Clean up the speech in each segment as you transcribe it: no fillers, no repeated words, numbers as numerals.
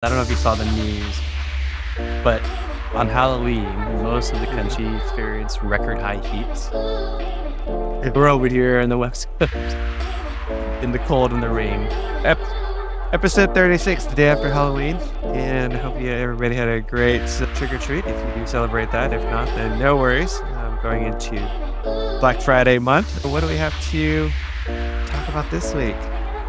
I don't know if you saw the news, but on Halloween, most of the country experienced record high heats. We're over here in the West Coast, in the cold and the rain. Episode 36, the day after Halloween, and I hope everybody had a great trick or treat if you do celebrate that. If not, then no worries. Going into Black Friday month. What do we have to talk about this week?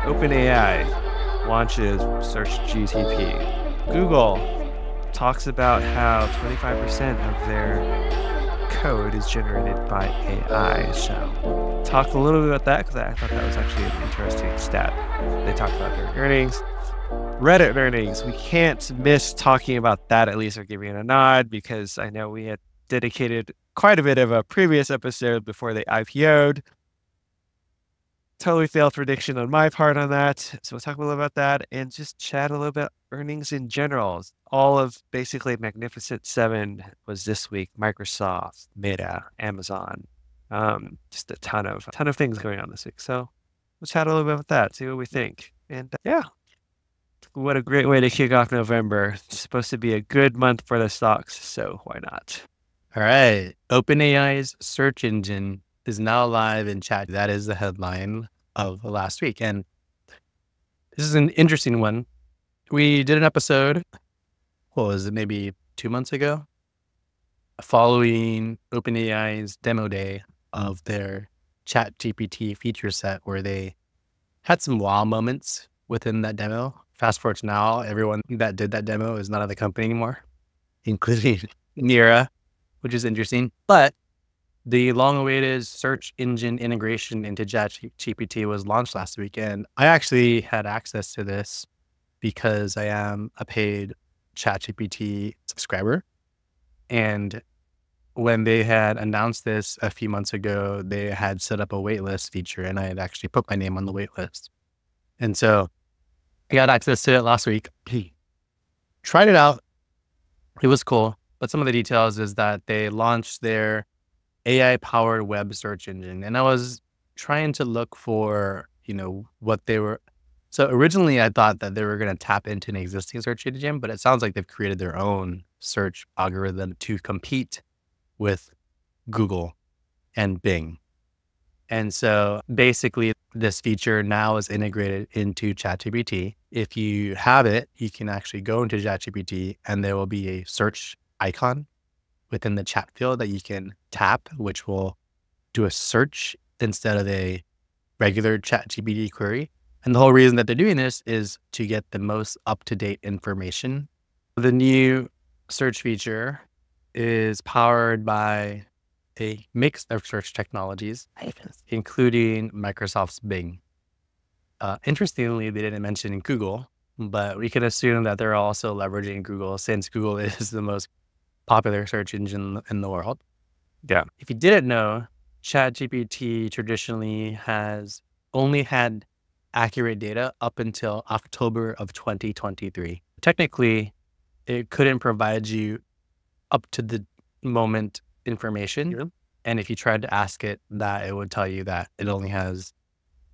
OpenAI launches searchGPT. Google talks about how 25% of their code is generated by AI. So talk a little bit about that because I thought that was actually an interesting stat. They talked about their earnings. Reddit earnings. We can't miss talking about that, at least, or giving it a nod, because I know we had dedicated quite a bit of a previous episode before they IPO'd. Totally failed prediction on my part on that. So we'll talk a little about that and just chat a little bit earnings in general. All of basically Magnificent Seven was this week. Microsoft, Meta, Amazon, just a ton of things going on this week. So we'll chat a little bit about that, see what we think. And yeah, what a great way to kick off November. It's supposed to be a good month for the stocks, so why not? All right. OpenAI's search engine is now live in chat. That is the headline of last week. And this is an interesting one. We did an episode, what was it, maybe 2 months ago, following OpenAI's demo day of their ChatGPT feature set, where they had some wow moments within that demo. Fast forward to now, everyone that did that demo is not at the company anymore, including Nira, which is interesting. But the long-awaited search engine integration into ChatGPT was launched last week, and I actually had access to this because I am a paid ChatGPT subscriber. And when they had announced this a few months ago, they had set up a waitlist feature, and I had actually put my name on the waitlist. And so I got access to it last week. Tried it out. It was cool. But some of the details is that they launched their AI-powered web search engine. And I was trying to look for, what they were. So originally I thought that they were going to tap into an existing search engine, but it sounds like they've created their own search algorithm to compete with Google and Bing. And so basically this feature now is integrated into ChatGPT. If you have it, you can actually go into ChatGPT and there will be a search icon within the chat field that you can tap, which will do a search instead of a regular ChatGPT query. And the whole reason that they're doing this is to get the most up-to-date information. The new search feature is powered by a mix of search technologies, including Microsoft's Bing. Interestingly, they didn't mention Google, but we can assume that they're also leveraging Google, since Google is the most popular search engine in the world. Yeah. If you didn't know, ChatGPT traditionally has only had accurate data up until October of 2023. Technically, it couldn't provide you up to the moment information. Yeah. And if you tried to ask it that, it would tell you that it only has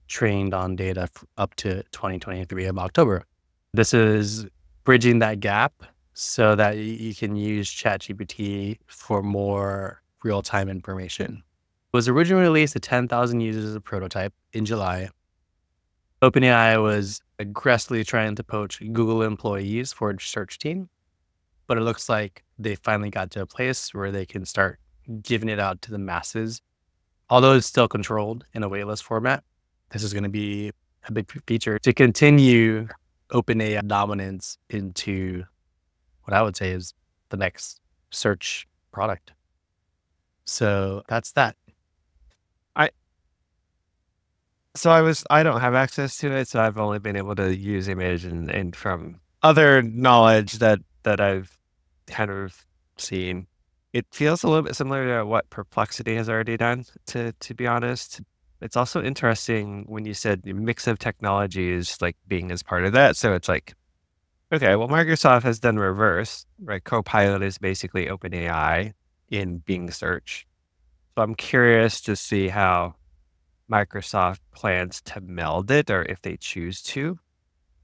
trained on data up to 2023 of October. This is bridging that gap so that you can use ChatGPT for more real-time information. It was originally released to 10,000 users as a prototype in July. OpenAI was aggressively trying to poach Google employees for its search team, but it looks like they finally got to a place where they can start giving it out to the masses. Although it's still controlled in a waitlist format, this is going to be a big feature to continue OpenAI dominance into what I would say is the next search product. So that's that. I don't have access to it, so I've only been able to use image and from other knowledge that I've kind of seen. It feels a little bit similar to what Perplexity has already done, to be honest. It's also interesting when you said the mix of technologies, like Bing is part of that. So it's like, okay, well, Microsoft has done reverse, right? Copilot is basically OpenAI in Bing search. So I'm curious to see how Microsoft plans to meld it, or if they choose to.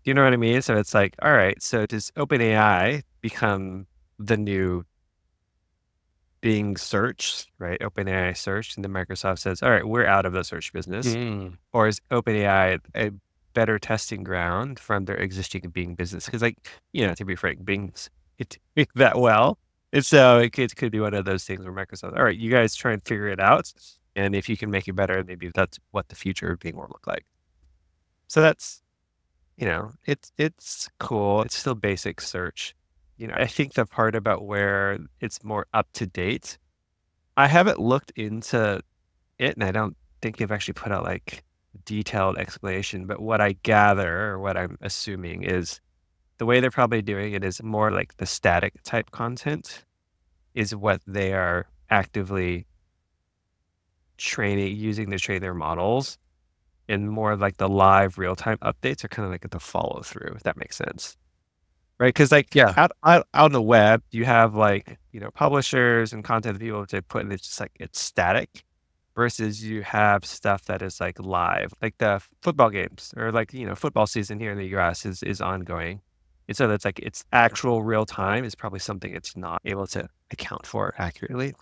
Do you know what I mean? So it's like, all right, so does OpenAI become the new Bing search, right? OpenAI search, and then Microsoft says, all right, we're out of the search business. Mm. Or is OpenAI a better testing ground from their existing Bing business? Because, like, to be frank, Bing's it doing that well. And so it could be one of those things where Microsoft, all right, you guys try and figure it out. And if you can make it better, maybe that's what the future of Bing will look like. So that's, it's cool. It's still basic search. I think the part about where it's more up to date, I haven't looked into it, and I don't think they've actually put out like detailed explanation. But what I gather, or what I'm assuming, is the way they're probably doing it is more like the static type content is what they are actively using to train their models, and more of like the live real time updates are kind of like the follow through, if that makes sense. Right? Because like Yeah. out on the web, you have like, publishers and content people to put, and it's just like it's static versus you have stuff that is like live, like the football games, or like, football season here in the US is ongoing. And so that's like it's actual real time is probably something it's not able to account for accurately.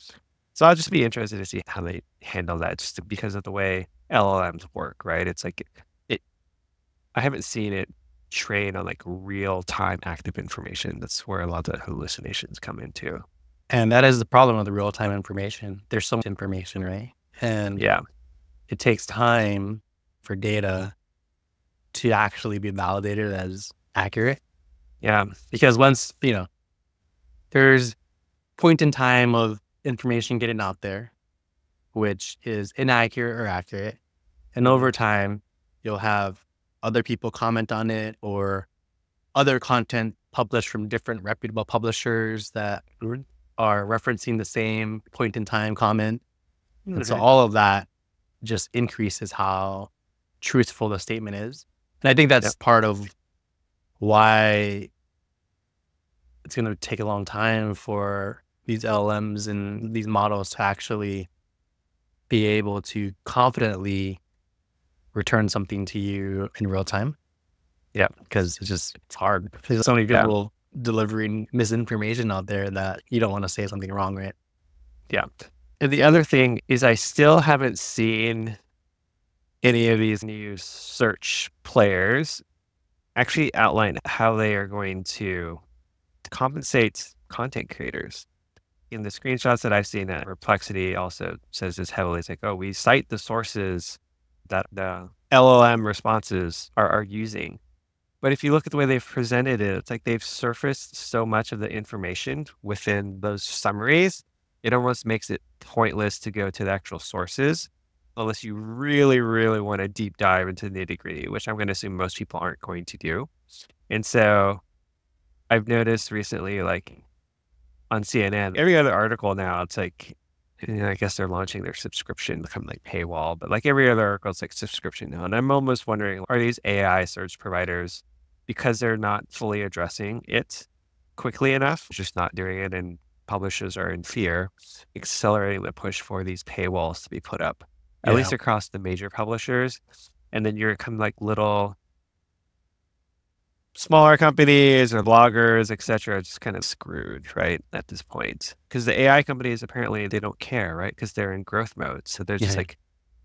So I'll just be interested to see how they handle that, just because of the way LLMs work, right? It's like I haven't seen it train on like real time active information. That's where a lot of the hallucinations come into. And that is the problem with the real time information. There's so much information, right? And Yeah. it takes time for data to actually be validated as accurate. Yeah. Because once, there's point in time of information getting out there, which is inaccurate or accurate. And over time, you'll have other people comment on it, or other content published from different reputable publishers that are referencing the same point in time comment. And so all of that just increases how truthful the statement is. And I think that's part of why it's going to take a long time for these LLMs and these models to actually be able to confidently return something to you in real time. Yeah. Because it's hard. There's so many people delivering misinformation out there that you don't want to say something wrong, right? Yeah. And the other thing is I still haven't seen any of these new search players actually outline how they are going to compensate content creators. In the screenshots that I've seen, that Perplexity also says this heavily. It's like, oh, we cite the sources that the LLM responses are using. But if you look at the way they've presented it, it's like they've surfaced so much of the information within those summaries, it almost makes it pointless to go to the actual sources unless you really, really want to deep dive into the nitty-gritty, which I'm going to assume most people aren't going to do. And so I've noticed recently, like on CNN, every other article now, it's like, I guess they're launching their subscription, become like paywall, but like every other article, it's like subscription now. And I'm almost wondering, are these AI search providers, because they're not fully addressing it quickly enough, just not doing it, and publishers are in fear, accelerating the push for these paywalls to be put up, at least across the major publishers. And then you're kind of like little smaller companies or bloggers, et cetera, just kind of screwed, right, at this point. Because the AI companies, apparently, they don't care, right? Because they're in growth mode. So they're just like,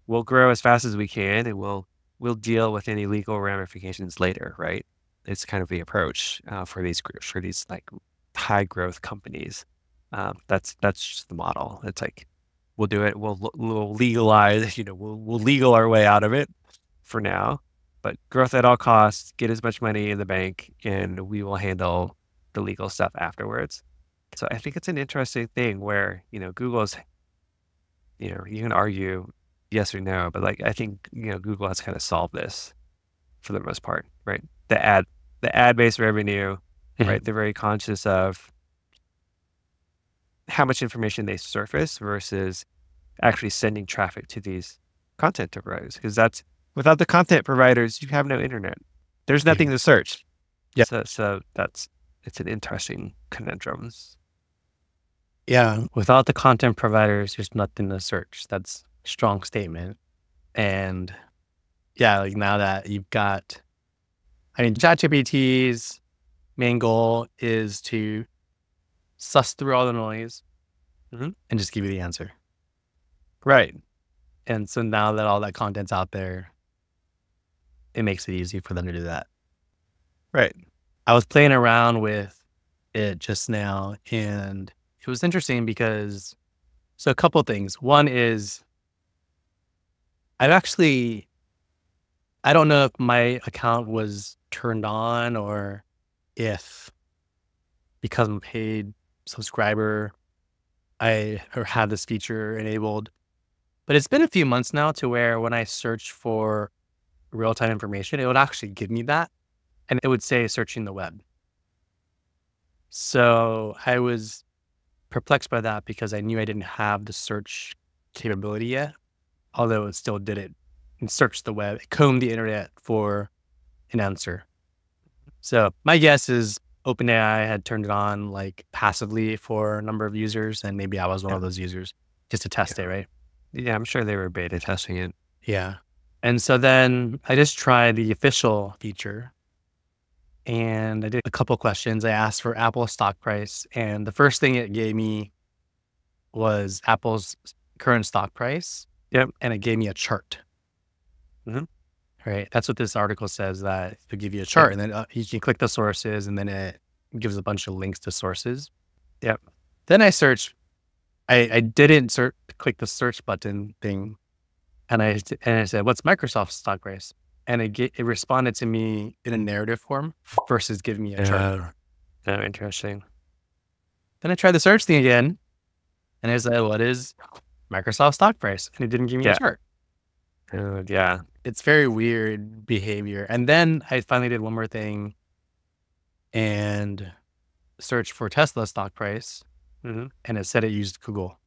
we'll grow as fast as we can, and we'll deal with any legal ramifications later, right? It's kind of the approach for these groups, for these like high growth companies. That's just the model. It's like, we'll do it. We'll legalize, we'll legal our way out of it for now. But growth at all costs, get as much money in the bank, and we will handle the legal stuff afterwards. So I think it's an interesting thing where, Google's, you can argue yes or no, but like, I think, Google has kind of solved this for the most part, right? The ad-based revenue, right? They're very conscious of how much information they surface versus actually sending traffic to these content providers. Because without the content providers, you have no internet. There's nothing to search. Yeah. So it's an interesting conundrum. Yeah. Without the content providers, there's nothing to search. That's a strong statement. And yeah, like now that you've got I mean, ChatGPT's main goal is to suss through all the noise and just give you the answer. Right. And so now that all that content's out there, it makes it easy for them to do that. Right. I was playing around with it just now, and it was interesting because, so a couple of things. One is I don't know if my account was turned on or if because I'm a paid subscriber, I had this feature enabled. But it's been a few months now to where when I search for real-time information, it would actually give me that. And it would say searching the web. So I was perplexed by that because I knew I didn't have the search capability yet, although it still did it and searched the web, it combed the internet for an answer. So my guess is OpenAI had turned it on like passively for a number of users, and maybe I was one of those users just to test it, right? Yeah, I'm sure they were beta testing it. Yeah. And so then I just tried the official feature, and I did a couple questions. I asked for Apple's stock price, and the first thing it gave me was Apple's current stock price. Yep. And it gave me a chart. Right. That's what this article says, that it'll give you a chart, and then you can click the sources, and then it gives a bunch of links to sources. Yep. Then I searched. I didn't click the search button thing, and I said, "What's Microsoft's stock price?" And it responded to me in a narrative form versus giving me a chart. Oh, interesting. Then I tried the search thing again, and I said, "What is Microsoft's stock price?" And it didn't give me a chart. Yeah. It's very weird behavior. And then I finally did one more thing and searched for Tesla's stock price, and it said it used Google.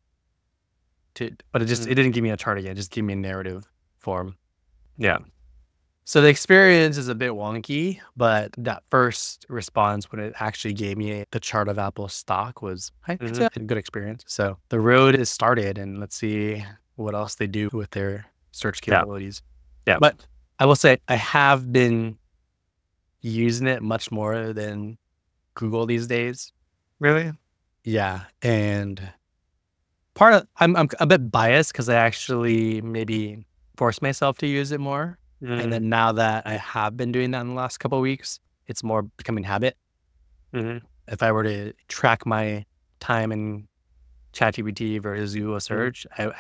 But it didn't give me a chart again. It just gave me a narrative form. Yeah. So the experience is a bit wonky, but that first response when it actually gave me the chart of Apple's stock was it's a good experience. So the road is started, and let's see what else they do with their search capabilities. Yeah. But I will say I have been using it much more than Google these days. Really? Yeah. And I'm a bit biased because I actually maybe forced myself to use it more. And then now that I have been doing that in the last couple of weeks, it's more becoming habit. If I were to track my time in ChatGPT versus Google search, I'm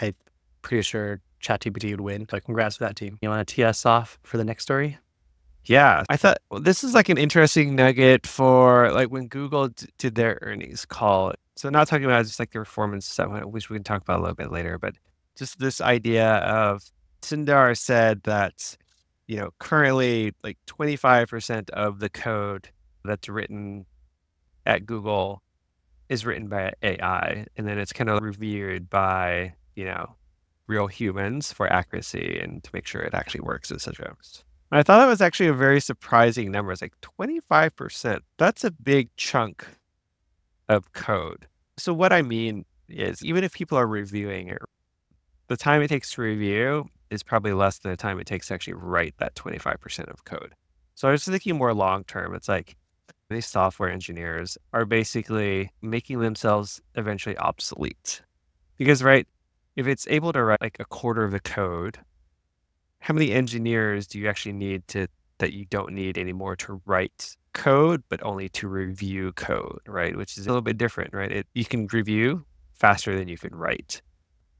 pretty sure ChatGPT would win. So congrats to that team. You want to tee us off for the next story? Yeah. I thought, well, this is like an interesting nugget for like when Google did their earnings call. So not talking about just like the performance stuff, which we can talk about a little bit later, but just this idea of Sundar said that, currently like 25% of the code that's written at Google is written by AI. And then it's kind of reviewed by, real humans for accuracy and to make sure it actually works, etc. I thought that was actually a very surprising number. It's like 25%. That's a big chunk of code. So what I mean is, even if people are reviewing it, the time it takes to review is probably less than the time it takes to actually write that 25% of code. So I was thinking more long term. It's like these software engineers are basically making themselves eventually obsolete. Because, right, if it's able to write like a quarter of the code, how many engineers do you actually need that you don't need anymore to write code, but only to review code, right? Which is a little bit different, right? You can review faster than you can write.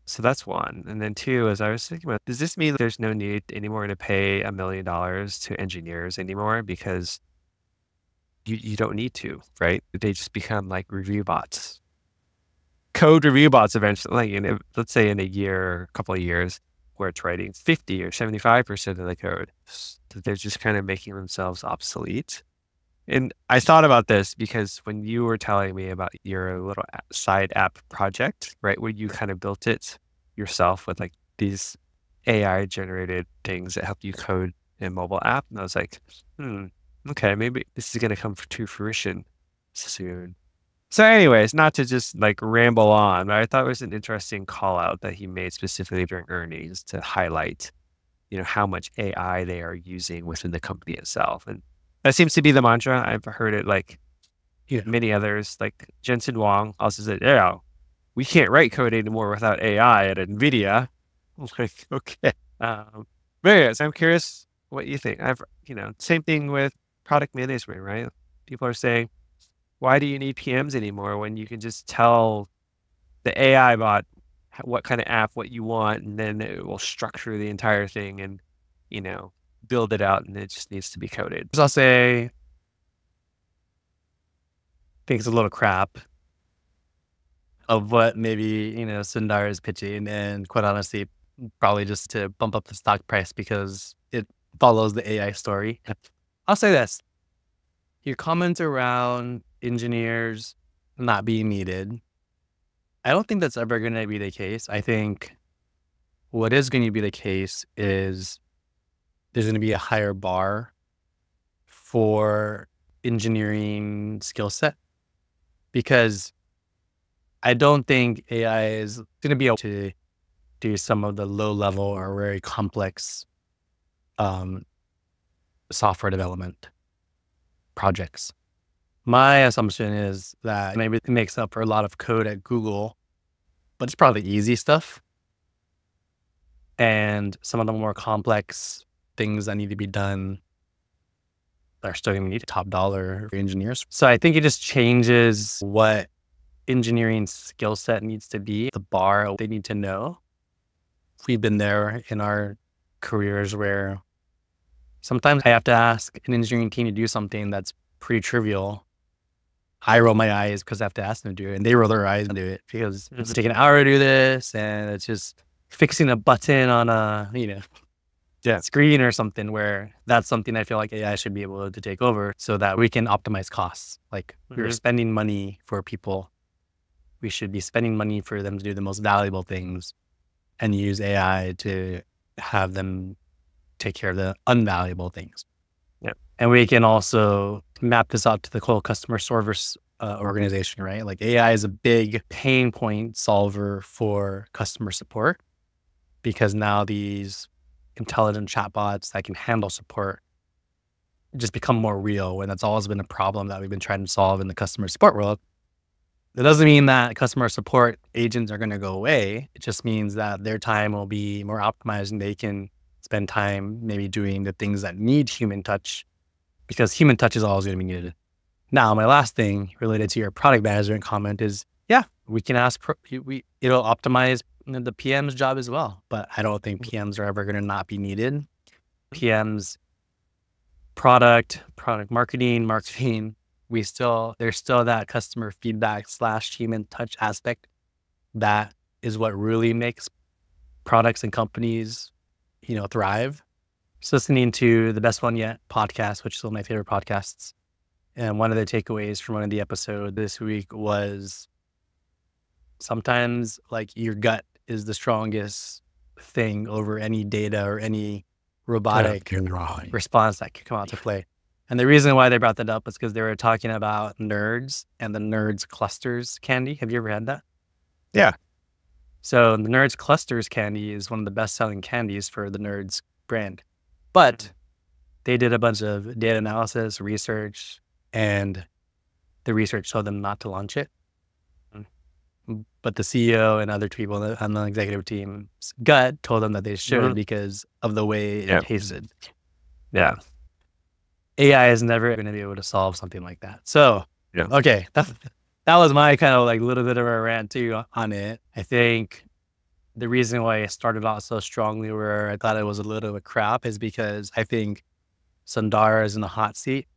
So that's one. And then two, as I was thinking about, does this mean that there's no need anymore to pay $1 million to engineers anymore because you don't need to, right? They just become like review bots. Code review bots eventually, like let's say in a year, a couple of years, where it's writing 50 or 75% of the code, they're just kind of making themselves obsolete. And I thought about this because when you were telling me about your little side app project, right, where you kind of built it yourself with like these AI generated things that help you code a mobile app. And I was like, okay, maybe this is going to come to fruition soon. So anyways, not to just like ramble on, but I thought it was an interesting call out that he made specifically during earnings to highlight, how much AI they are using within the company itself. And I thought it was an interesting call out that he made specifically during earnings to highlight, how much AI they are using within the company itself. And That seems to be the mantra. I've heard it like Yeah. many others, like Jensen Huang also said, yeah, we can't write code anymore without AI at NVIDIA. I'm like, okay. But anyways, I'm curious what you think. Same thing with product management, right? People are saying, why do you need PMs anymore when you can just tell the AI bot what kind of app, what you want, and then it will structure the entire thing and, build it out, and it just needs to be coded. So I'll say, I think it's a little crap of what maybe, Sundar is pitching, and quite honestly, probably just to bump up the stock price because it follows the AI story. I'll say this. Your comment around engineers not being needed, I don't think that's ever going to be the case. I think what is going to be the case is there's going to be a higher bar for engineering skill set, because I don't think AI is going to be able to do some of the low level or very complex software development projects. My assumption is that maybe it makes up for a lot of code at Google, but it's probably easy stuff. And some of the more complex things that need to be done are still going to need top dollar engineers. So I think it just changes what engineering skill set needs to be, the bar they need to know. We've been there in our careers where sometimes I have to ask an engineering team to do something that's pretty trivial. I roll my eyes because I have to ask them to do it, and they roll their eyes and do it because it's taking an hour to do this, and it's just fixing a button on a screen or something, where that's something I feel like AI should be able to take over so that we can optimize costs. Like we're spending money for people. We should be spending money for them to do the most valuable things and use AI to have them take care of the unvaluable things. Yeah. And we can also map this out to the whole customer service organization, right? Like AI is a big pain point solver for customer support, because now these intelligent chatbots that can handle support just become more real, when that's always been a problem that we've been trying to solve in the customer support world. It doesn't mean that customer support agents are going to go away. It just means that their time will be more optimized and they can spend time maybe doing the things that need human touch, because human touch is always going to be needed. Now, my last thing related to your product management comment is, we can ask, it'll optimize the PM's job as well, but I don't think PMs are ever going to not be needed. PMs, product marketing, there's still that customer feedback / human touch aspect. That is what really makes products and companies, thrive. Just listening to the Best One Yet podcast, which is one of my favorite podcasts. And one of the takeaways from one of the episodes this week was sometimes like your gut is the strongest thing over any data or any robotic response that could come out to play. And the reason why they brought that up is because they were talking about Nerds and the Nerds Clusters candy. Have you ever had that? Yeah. So the Nerds Clusters candy is one of the best-selling candies for the Nerds brand. But they did a bunch of data analysis, research, and the research told them not to launch it. But the CEO and other people on the executive team's gut told them that they should because of the way it tasted. Yeah. AI is never going to be able to solve something like that. So, okay, that was my kind of like little bit of a rant too on it. I think the reason why I started out so strongly where I thought it was a little bit crap is because I think Sundar is in the hot seat.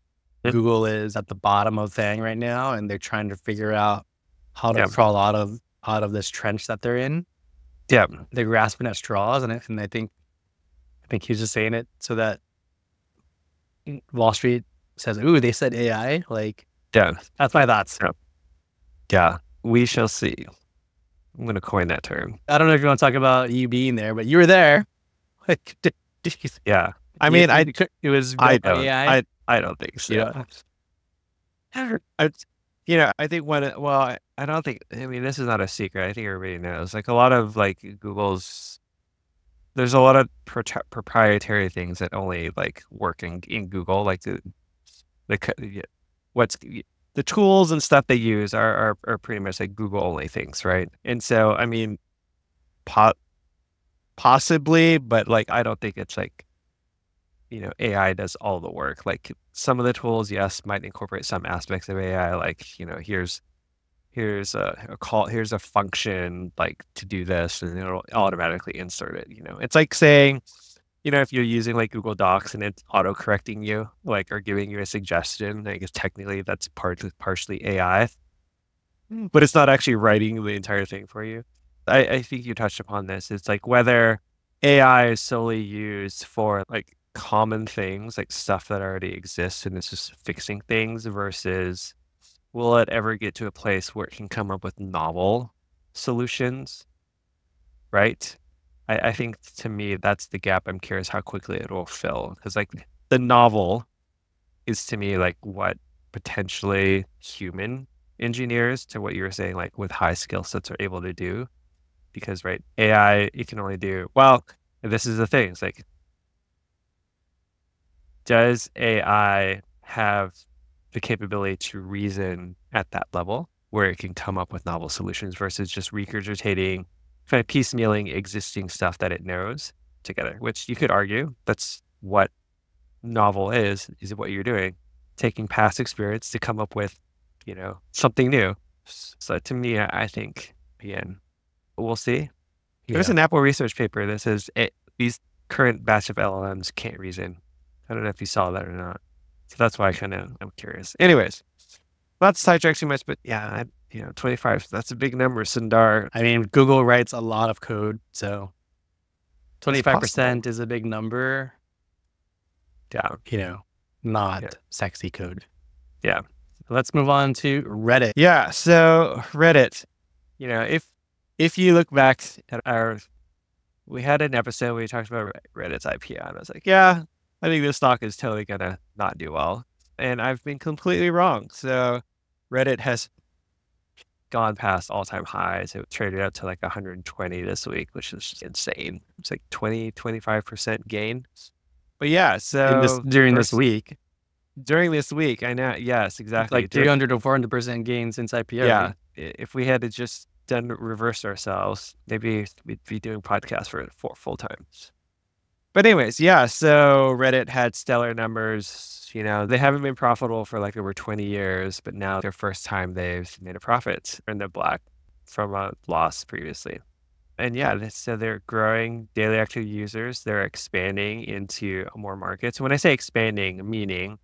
Google is at the bottom of the thing right now, and they're trying to figure out how to crawl out of this trench that they're in. Yeah, they're grasping at straws, and I think he's just saying it so that Wall Street says, "Ooh, they said AI." Like, that's my thoughts. Yeah, we shall see. I'm going to coin that term. I don't know if you want to talk about you being there, but you were there. Like, yeah, I mean, it was AI. I don't think so. I think I don't think, this is not a secret. I think everybody knows, like a lot of like there's a lot of proprietary things that only like work in Google, like what's the tools and stuff they use are pretty much like Google only things, right? And so, I mean, possibly, but like, I don't think it's like, AI does all the work. Like some of the tools, yes, might incorporate some aspects of AI. Like, here's a call, here's a function like to do this, and it'll automatically insert it. It's like saying, if you're using like Google Docs and it's auto correcting you, like, or giving you a suggestion, I guess technically that's partially AI, but it's not actually writing the entire thing for you. I think you touched upon this. It's like whether AI is solely used for like common things, like stuff that already exists and it's just fixing things, versus will it ever get to a place where it can come up with novel solutions, right? I think, to me, that's the gap. I'm curious how quickly it will fill, because like the novel is, to me, like what potentially human engineers, to what you were saying, like with high skill sets, are able to do. Because, right, AI, it can only do, well, this is the thing. It's like, does AI have the capability to reason at that level where it can come up with novel solutions, versus just regurgitating, kind of piecemealing existing stuff that it knows together, which you could argue that's what novel is what you're doing, taking past experience to come up with, something new. So to me, I think, again, we'll see. There's Yeah. an Apple research paper that says these current batch of LLMs can't reason. I don't know if you saw that or not. So that's why I'm curious. Anyways, not to sidetrack too much, but yeah, 25, that's a big number, Sundar. I mean, Google writes a lot of code, so It's 25% is a big number. Yeah. Not sexy code. Yeah. Let's move on to Reddit. Yeah. So Reddit, if you look back at we had an episode where we talked about Reddit's IPO, and I was like, yeah, I think this stock is totally gonna not do well. And I've been completely wrong. So Reddit has gone past all-time highs. It traded up to like 120 this week, which is insane. It's like 25% gain. But yeah, so During this week, I know. Yes, exactly. like 300 to 400% gain since IPO. Yeah. If we had to just reverse ourselves, maybe we'd be doing podcasts for full time. But anyways, yeah. So Reddit had stellar numbers. They haven't been profitable for like over 20 years, but now their first time they've made a profit in the black from a loss previously. And yeah, so they're growing daily active users. They're expanding into more markets. When I say expanding, meaning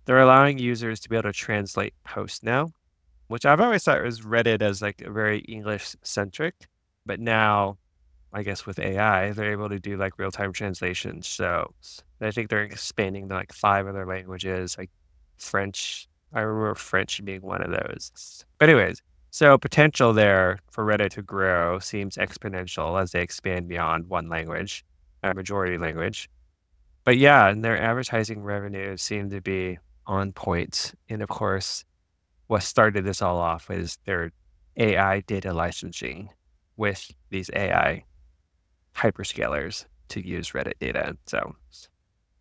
they're allowing users to be able to translate posts now, which I've always thought was Reddit as like a very English centric, but now I guess with AI, they're able to do like real-time translations. So I think they're expanding to like 5 other languages, like French. I remember French being one of those. But anyways, so potential there for Reddit to grow seems exponential as they expand beyond one language, a majority language. But yeah, and their advertising revenues seem to be on point. And of course, what started this all off is their AI data licensing with these AI hyperscalers to use Reddit data. So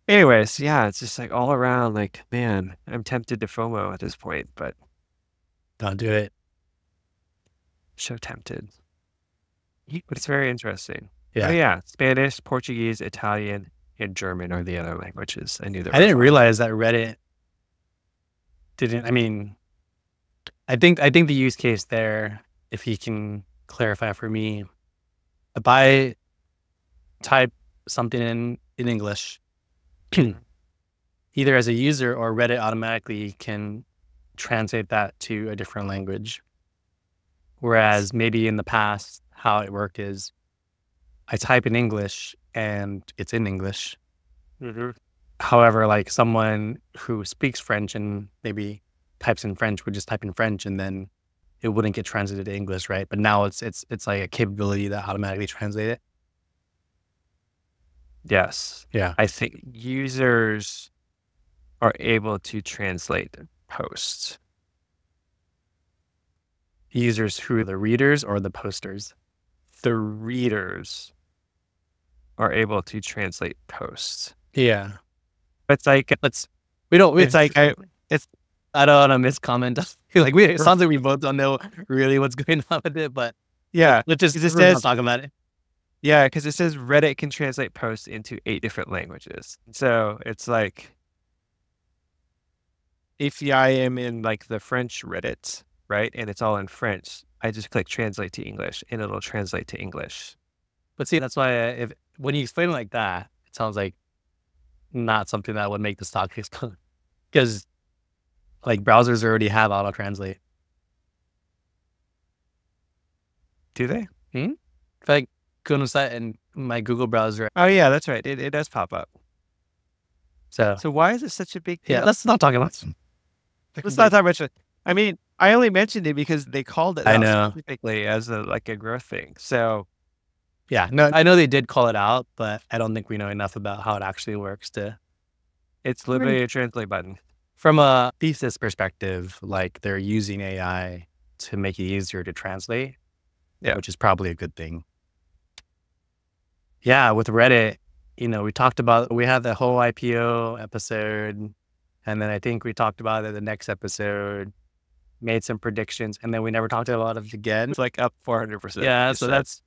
anyways, yeah, it's just like all around, like, man, I'm tempted to FOMO at this point, but Don't do it. so tempted. But it's very interesting. Yeah. Oh, yeah. Spanish, Portuguese, Italian, and German are the other languages. I knew that. I didn't realize that Reddit didn't. I mean, I think the use case there, if you can clarify for me, if I type something in English, either as a user or Reddit automatically can translate that to a different language. Whereas maybe in the past, how it worked is I type in English and it's in English. Mm-hmm. However, like someone who speaks French and maybe types in French would just type in French and then it wouldn't get translated to English, right? But now it's like a capability that automatically translates it. Yes. Yeah. I think users are able to translate posts. Users who are the readers or the posters? The readers are able to translate posts. Yeah. It's like, It's I don't want to miscomment. It sounds like we both don't know really what's going on with it, but yeah, let's just 'cause it we're not says talking about it. yeah, because it says Reddit can translate posts into 8 different languages. So it's like if I am in like the French Reddit, right, and it's all in French, I just click translate to English and it'll translate to English. But see, that's why if when you explain it like that, it sounds like not something that would make the stock because like browsers already have auto translate. Do they? If I go to the site and my Google browser, Oh yeah, that's right. It does pop up. so So why is it such a big yeah, deal? let's not talk about. Let's not talk about it. I mean, I only mentioned it because they called it I out know. specifically as a growth thing. So Yeah, no, I know they did call it out, but I don't think we know enough about how it actually works to. it's literally a translate button. From a thesis perspective, like they're using AI to make it easier to translate, Yeah. which is probably a good thing. Yeah, with Reddit, we talked about, we had the whole IPO episode, and then I think we talked about it the next episode, made some predictions, and then we never talked about it again. It's like up 400%. Yeah, so that's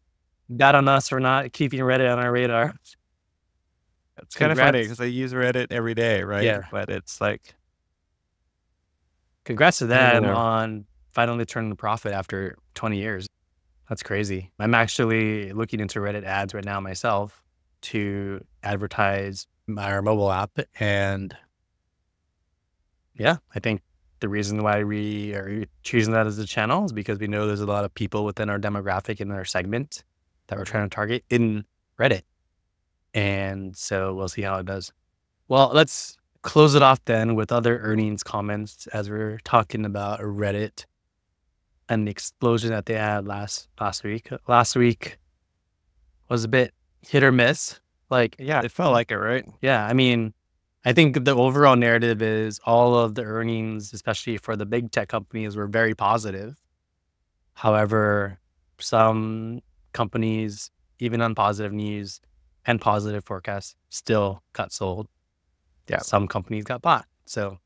that on us for not keeping Reddit on our radar. It's kind of funny Congrats. because I use Reddit every day, right? Yeah. But it's like, Congrats to I don't them know. on finally turning a profit after 20 years. That's crazy. I'm actually looking into Reddit ads right now myself to advertise our mobile app. And yeah, I think the reason why we are choosing that as a channel is because we know there's a lot of people within our demographic and our segment that we're trying to target in Reddit. And so we'll see how it does. Well, let's close it off then with other earnings comments as we're talking about Reddit and the explosion that they had last week. Last week was a bit hit or miss. Like, yeah, it felt like it, right? yeah, I mean, I think the overall narrative is all of the earnings, especially for the big tech companies, were very positive. However, some companies, even on positive news and positive forecasts, still got sold. Yeah. Some companies got bought. So,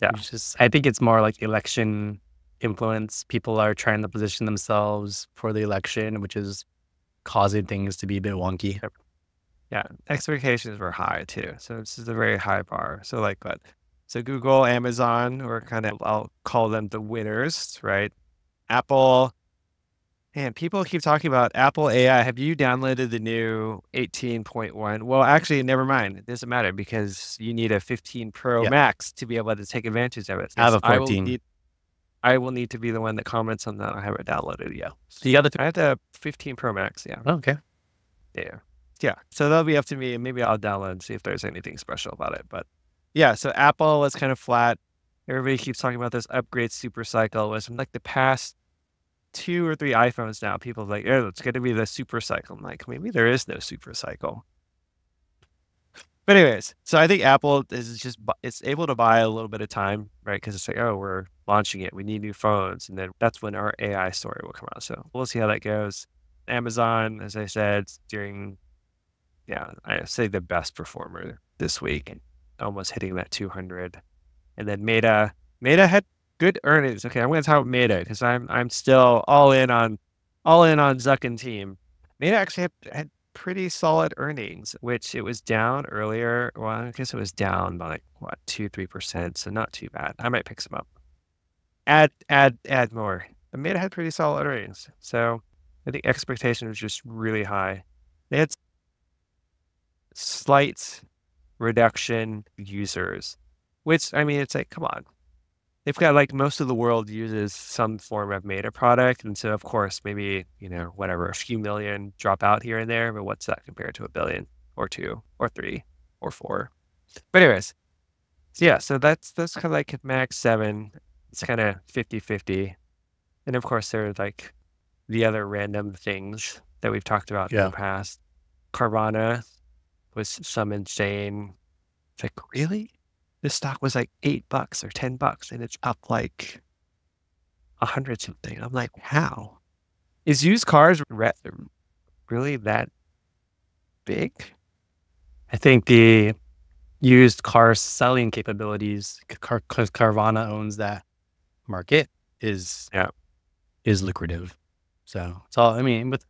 Yeah. I think it's more like election influence. People are trying to position themselves for the election, which is causing things to be a bit wonky. Yeah. Expectations were high too. So this is a very high bar. So like what? So Google, Amazon were kind of, I'll call them the winners, right? Apple. And people keep talking about Apple AI. Have you downloaded the new 18.1? Well, actually, never mind. It doesn't matter because you need a 15 Pro Yeah. Max to be able to take advantage of it. I have a I 14. I will need to be the one that comments on that. I haven't downloaded yet. So you got I have the 15 Pro Max. Yeah. okay. Yeah. Yeah. So that'll be up to me. And maybe I'll download and see if there's anything special about it. But yeah, so Apple was kind of flat. Everybody keeps talking about this upgrade super cycle. It was like the past 2 or 3 iPhones now. People are like, oh, it's going to be the super cycle. I'm like, maybe there is no super cycle. But anyways, so I think Apple it's able to buy a little bit of time, right? Because it's like, oh, we're launching it. We need new phones. And then that's when our AI story will come out. So we'll see how that goes. Amazon, as I said, I say the best performer this week, almost hitting that 200. And then Meta had good earnings. Okay, I'm going to talk about Meta because I'm still all in on Zuck and team. Meta actually had pretty solid earnings, which it was down earlier. Well, I guess it was down by like what 2-3%, so not too bad. I might pick some up. Add more. But Meta had pretty solid earnings, so I think expectation was just really high. They had slight reduction users, which I mean, it's like, come on. They've got like most of the world uses some form of Meta product. And so of course, maybe, whatever, a few million drop out here and there, but what's that compared to 1 billion or 2 or 3 or 4? But anyways, so yeah, so that's kind of like Max 7. It's kind of 50-50. And of course, there's like the other random things that we've talked about in the past. Carvana was some insane. It's like, really? This stock was like $8 or $10 and it's up like 100 something. I'm like, how? Is used cars really that big? I think the used car selling capabilities, because Carvana owns that market, is lucrative. So it's all, I mean, but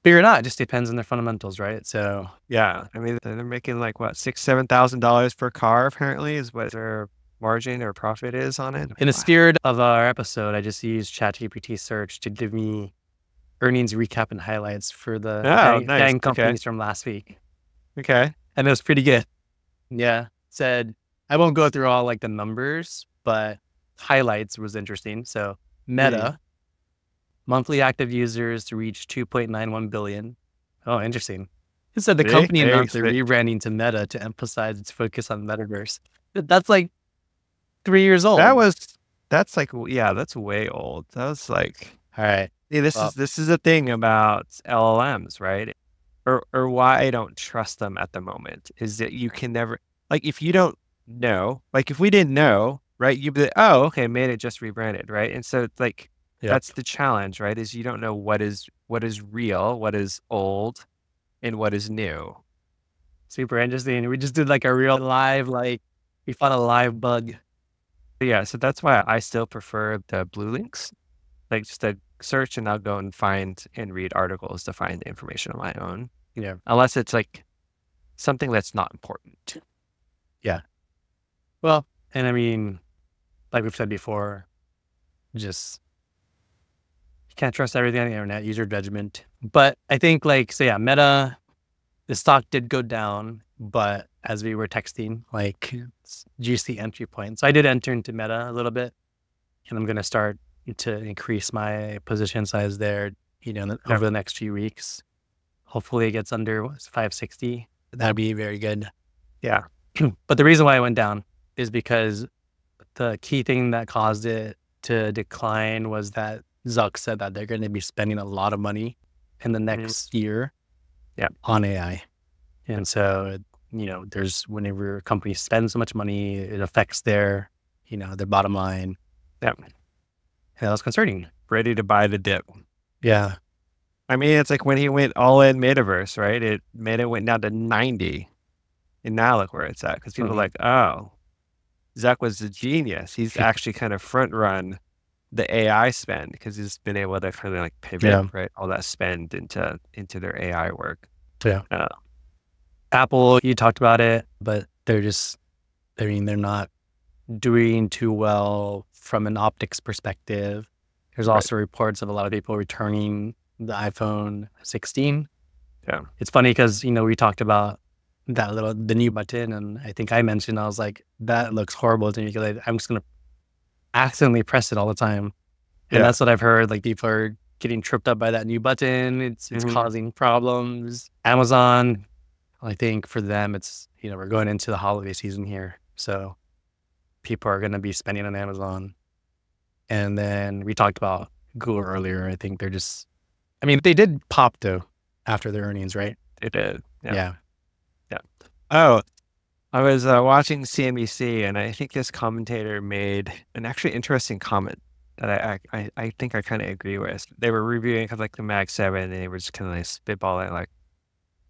bigger or not, it just depends on their fundamentals, right? So Yeah. I mean, they're making like what, $6,000-7,000 per car apparently is what their margin or profit is on it. in the spirit of our episode, I just used ChatGPT search to give me earnings recap and highlights for the Oh, nice. FANG companies from last week. Okay. And it was pretty good. Yeah. Said, I won't go through all like the numbers, but highlights was interesting. So Meta, monthly active users reached 2.91 billion. Oh, interesting. It said the company announced they're rebranding to Meta to emphasize its focus on metaverse. That's like 3 years old. That's like, yeah, that's way old. That was like, all right. See, this is a thing about LLMs, right? Or why I don't trust them at the moment is that you can never, like, if you don't know, like if we didn't know, right? You'd be like, oh, okay, made it, just rebranded, right? And so it's like, that's the challenge, right? Is you don't know what is real, what is old, and what is new. Super interesting. We just did like a real live, like we found a live bug. Yeah, so that's why I still prefer the blue links, like just a search and I'll go and find and read articles to find the information on my own. Yeah. Unless it's like something that's not important. Yeah. Well, and I mean, like we've said before, just you can't trust everything on the internet, use your judgment. But I think like, so yeah, Meta, the stock did go down, but as we were texting, like juicy entry point. So I did enter into Meta a little bit, and I'm going to start to increase my position size there, over the next few weeks. Hopefully it gets under 560. That'd be very good. Yeah. But the reason why it went down is because the key thing that caused it to decline was that Zuck said that they're going to be spending a lot of money in the next year on AI. And so, there's whenever a company spends so much money, it affects their bottom line. Yeah. Yeah, that's concerning. Ready to buy the dip. Yeah. I mean, it's like when he went all in metaverse, right? It went down to 90. And now look where it's at. Because people are like, oh, Zuck was a genius. He's actually kind of front run the AI spend because he's been able to kind of like pivot, right? All that spend into their AI work. Yeah. Apple, you talked about it, but they're not doing too well from an optics perspective. There's also reports of a lot of people returning the iPhone 16. Yeah. It's funny because, we talked about the new button, and I think I mentioned, I was like, that looks horrible to me because I'm just going to accidentally press it all the time. And that's what I've heard. Like people are getting tripped up by that new button. It's causing problems. Amazon, I think for them, it's, we're going into the holiday season here. So people are going to be spending on Amazon. And then we talked about Google earlier. I think they're just, they did pop though after their earnings, right? They did. Yeah. Oh, I was watching CNBC and I think this commentator made an actually interesting comment that I think I kind of agree with. They were reviewing like the Mag 7 and they were just kind of like spitballing like,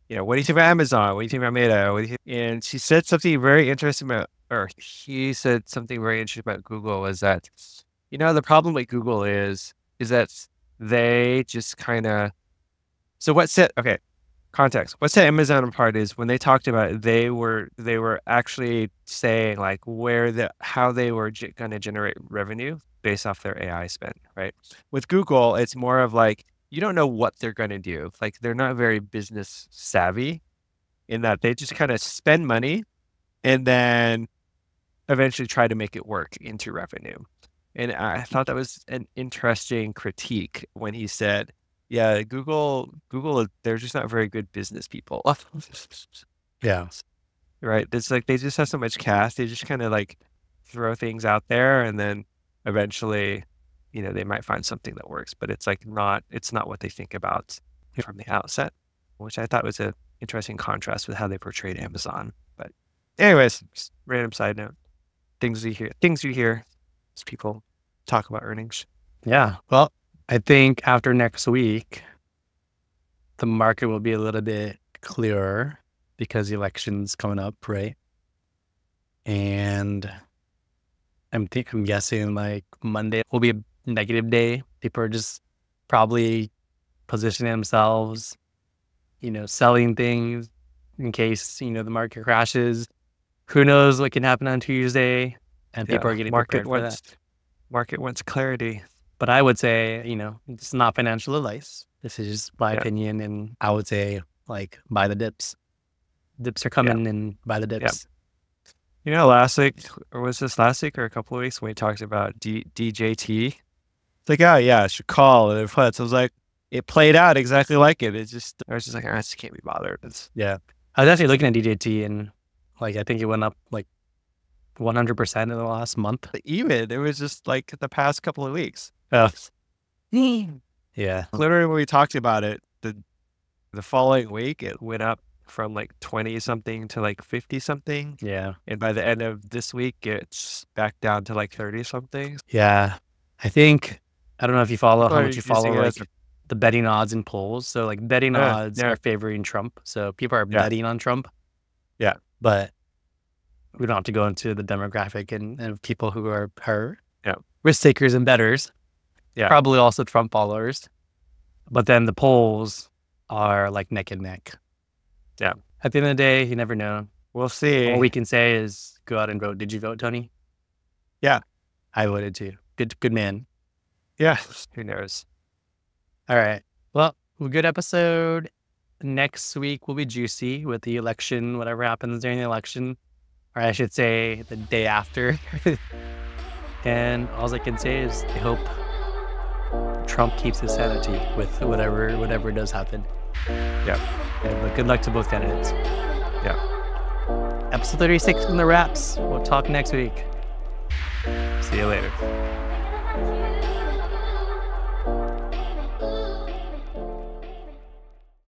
what do you think about Amazon? What do you think about Meta? And she said something very interesting about, or he said something very interesting about Google was that, the problem with Google is that they just kind of, context. What set Amazon apart is when they talked about it, they were actually saying like how they were going to generate revenue based off their AI spend, right? With Google, it's more of like, you don't know what they're going to do. Like they're not very business savvy in that they just kind of spend money and then eventually try to make it work into revenue. And I thought that was an interesting critique when he said, yeah, Google, they're just not very good business people. Yeah. Right. It's like, they just have so much cash. They just kind of like throw things out there and then eventually, they might find something that works, but it's like it's not what they think about from the outset, which I thought was an interesting contrast with how they portrayed Amazon. But anyways, just random side note, things you hear as people talk about earnings. Yeah. Well, I think after next week, the market will be a little bit clearer. because the election's coming up, right? And I'm guessing like Monday will be a negative day. People are just probably positioning themselves, selling things in case, the market crashes. Who knows what can happen on Tuesday? And people are getting prepared for that. Market wants clarity. But I would say, it's not financial advice. This is just my opinion. And I would say, like, buy the dips. Dips are coming and buy the dips. Last week, or was this last week or a couple of weeks when we talked about DJT? It's like, oh yeah, I should call. And it flips. I was like, it played out exactly like it. I was just like, I just can't be bothered. I was actually looking at DJT and like, I think it went up like 100% in the last month. Even it was just like the past couple of weeks. Yeah. Literally when we talked about it, the following week, it went up from like 20 something to like 50 something. Yeah. And by the end of this week, it's back down to like 30 something. Yeah. I don't know if you follow how much you follow like the betting odds and polls. So like betting odds are favoring Trump. So people are betting on Trump. Yeah. But we don't have to go into the demographic and people who are risk takers and bettors. Yeah. Probably also Trump followers. But then the polls are like neck and neck. Yeah. At the end of the day, you never know. We'll see. All we can say is go out and vote. Did you vote, Tony? Yeah. I voted too. Good man. Yeah. Who knows? All right. Well, good episode. Next week will be juicy with the election, whatever happens during the election. Or I should say the day after. And all I can say is I hope Trump keeps his sanity with whatever does happen. Yeah. But good luck to both candidates. Yeah. Episode 36 in the wraps. We'll talk next week. See you later.